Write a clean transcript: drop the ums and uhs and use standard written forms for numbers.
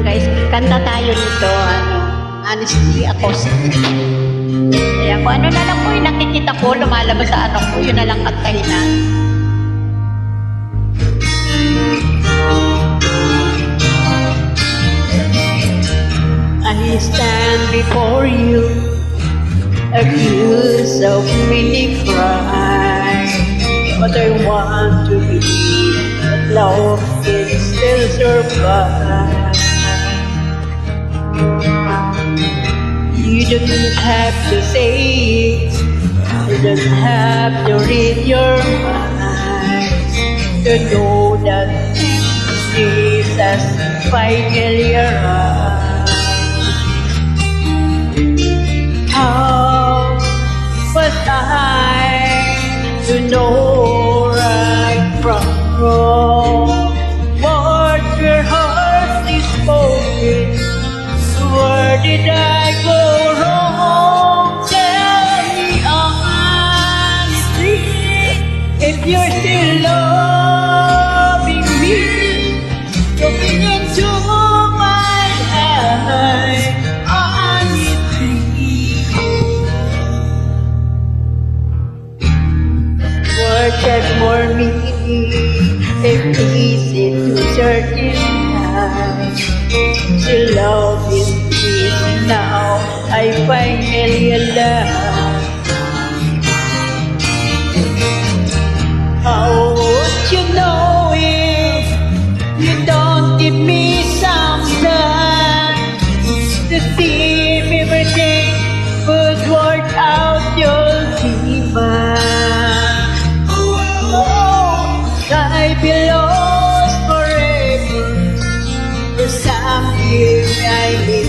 guys, kanta tayo nito, honestly, acoustic. Kaya kung ano na lang po yung nakikita ko, lumalabas sa ano ko, yun na lang kantahin na. I stand before you, accused of many crimes, but I want to believe that love can still survive. You don't have to say it, you don't have to read your mind to know that Jesus finally arrived. How was I to know right from wrong? What your heart is spoken, where did I go wrong? Tell me honestly, if you're still loving me, looking into my eyes, honestly. Words have more meaning if easy to certify. To love is easy now, I finally alive. How would you know if you don't give me some time to see if everything would work out, you'll be mine. Oh, I be lost forever, for some years I live